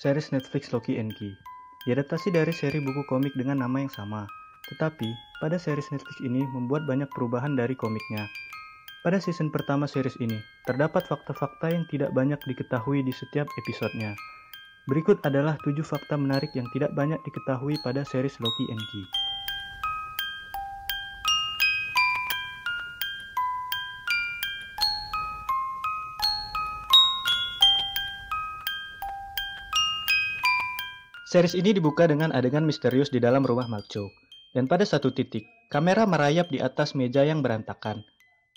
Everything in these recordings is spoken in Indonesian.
Series Netflix Loki and Key diadaptasi dari seri buku komik dengan nama yang sama. Tetapi, pada series Netflix ini membuat banyak perubahan dari komiknya. Pada season pertama series ini, terdapat fakta-fakta yang tidak banyak diketahui di setiap episodenya. Berikut adalah 7 fakta menarik yang tidak banyak diketahui pada series Loki and Key. Series ini dibuka dengan adegan misterius di dalam rumah Makcho. Dan pada satu titik, kamera merayap di atas meja yang berantakan.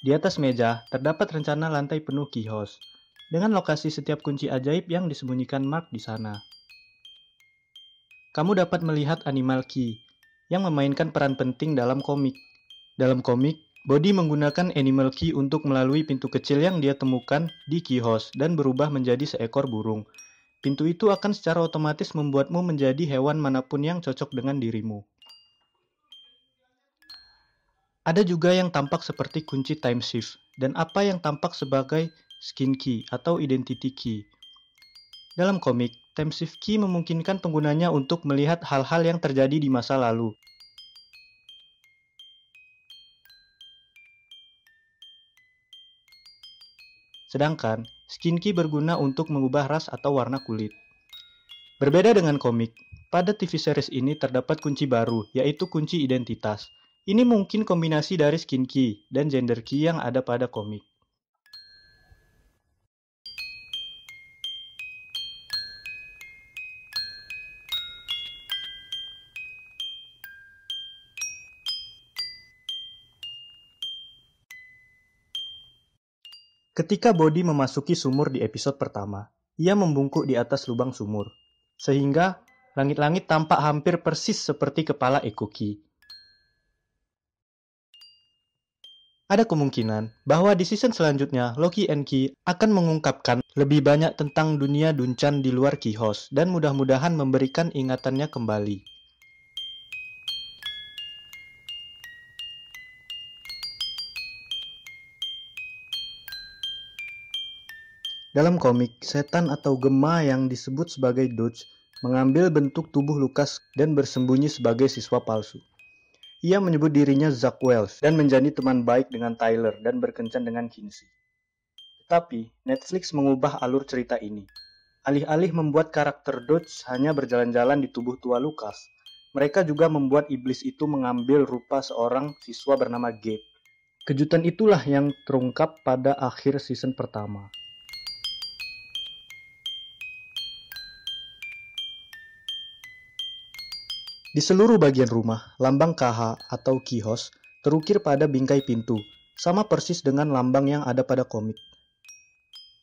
Di atas meja, terdapat rencana lantai penuh keyhose, dengan lokasi setiap kunci ajaib yang disembunyikan Mark di sana. Kamu dapat melihat Animal Key, yang memainkan peran penting dalam komik. Dalam komik, Body menggunakan Animal Key untuk melalui pintu kecil yang dia temukan di keyhose dan berubah menjadi seekor burung. Pintu itu akan secara otomatis membuatmu menjadi hewan manapun yang cocok dengan dirimu. Ada juga yang tampak seperti kunci time shift, dan apa yang tampak sebagai skin key atau identity key. Dalam komik, time shift key memungkinkan penggunanya untuk melihat hal-hal yang terjadi di masa lalu. Sedangkan, skin key berguna untuk mengubah ras atau warna kulit. Berbeda dengan komik, pada TV series ini terdapat kunci baru, yaitu kunci identitas. Ini mungkin kombinasi dari skin key dan gender key yang ada pada komik. Ketika Body memasuki sumur di episode pertama, ia membungkuk di atas lubang sumur, sehingga langit-langit tampak hampir persis seperti kepala Ekoki. Ada kemungkinan bahwa di season selanjutnya, Loki and Key akan mengungkapkan lebih banyak tentang dunia Dunchan di luar keyhose dan mudah-mudahan memberikan ingatannya kembali. Dalam komik, setan atau gema yang disebut sebagai Dodge mengambil bentuk tubuh Lucas dan bersembunyi sebagai siswa palsu. Ia menyebut dirinya Zach Wells dan menjadi teman baik dengan Tyler dan berkencan dengan Kinsey. Tetapi, Netflix mengubah alur cerita ini. Alih-alih membuat karakter Dodge hanya berjalan-jalan di tubuh tua Lucas, mereka juga membuat iblis itu mengambil rupa seorang siswa bernama Gabe. Kejutan itulah yang terungkap pada akhir season pertama. Di seluruh bagian rumah, lambang KH atau keyhose terukir pada bingkai pintu, sama persis dengan lambang yang ada pada komik.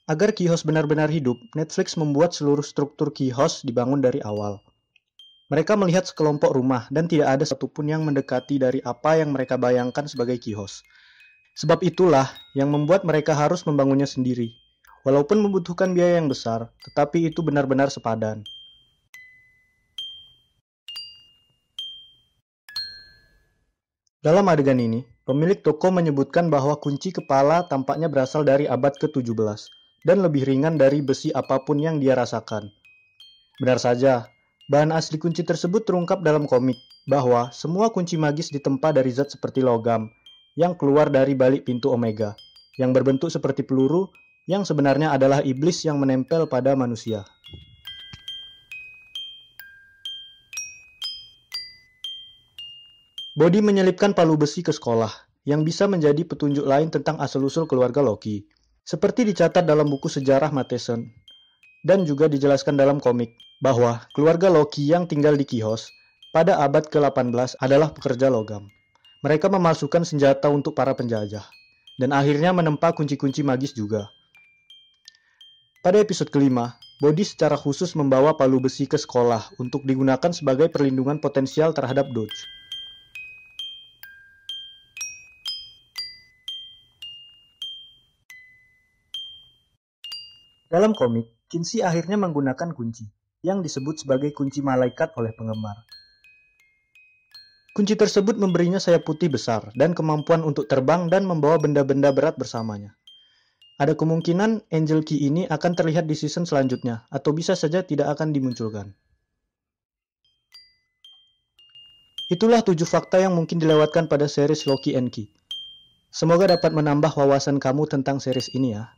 Agar keyhose benar-benar hidup, Netflix membuat seluruh struktur keyhose dibangun dari awal. Mereka melihat sekelompok rumah dan tidak ada satupun yang mendekati dari apa yang mereka bayangkan sebagai keyhose. Sebab itulah yang membuat mereka harus membangunnya sendiri. Walaupun membutuhkan biaya yang besar, tetapi itu benar-benar sepadan. Dalam adegan ini, pemilik toko menyebutkan bahwa kunci kepala tampaknya berasal dari abad ke-17 dan lebih ringan dari besi apapun yang dia rasakan. Benar saja, bahan asli kunci tersebut terungkap dalam komik bahwa semua kunci magis ditempa dari zat seperti logam yang keluar dari balik pintu Omega, yang berbentuk seperti peluru yang sebenarnya adalah iblis yang menempel pada manusia. Body menyelipkan palu besi ke sekolah, yang bisa menjadi petunjuk lain tentang asal-usul keluarga Loki. Seperti dicatat dalam buku sejarah Matheson, dan juga dijelaskan dalam komik, bahwa keluarga Loki yang tinggal di keyhose pada abad ke-18 adalah pekerja logam. Mereka memasukkan senjata untuk para penjajah, dan akhirnya menempa kunci-kunci magis juga. Pada episode kelima, Body secara khusus membawa palu besi ke sekolah untuk digunakan sebagai perlindungan potensial terhadap Dodge. Dalam komik, Kinsey akhirnya menggunakan kunci, yang disebut sebagai kunci malaikat oleh penggemar. Kunci tersebut memberinya sayap putih besar dan kemampuan untuk terbang dan membawa benda-benda berat bersamanya. Ada kemungkinan Angel Key ini akan terlihat di season selanjutnya, atau bisa saja tidak akan dimunculkan. Itulah 7 fakta yang mungkin dilewatkan pada series Loki and Key. Semoga dapat menambah wawasan kamu tentang series ini ya.